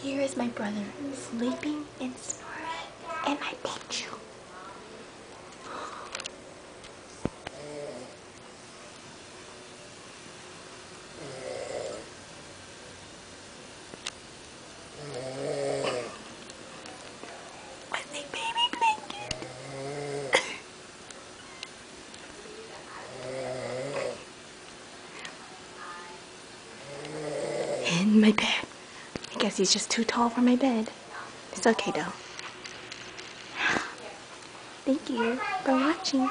Here is my brother sleeping and snoring, and I pet you. With a baby blanket. And my bed. I guess he's just too tall for my bed. It's okay though. Thank you for watching.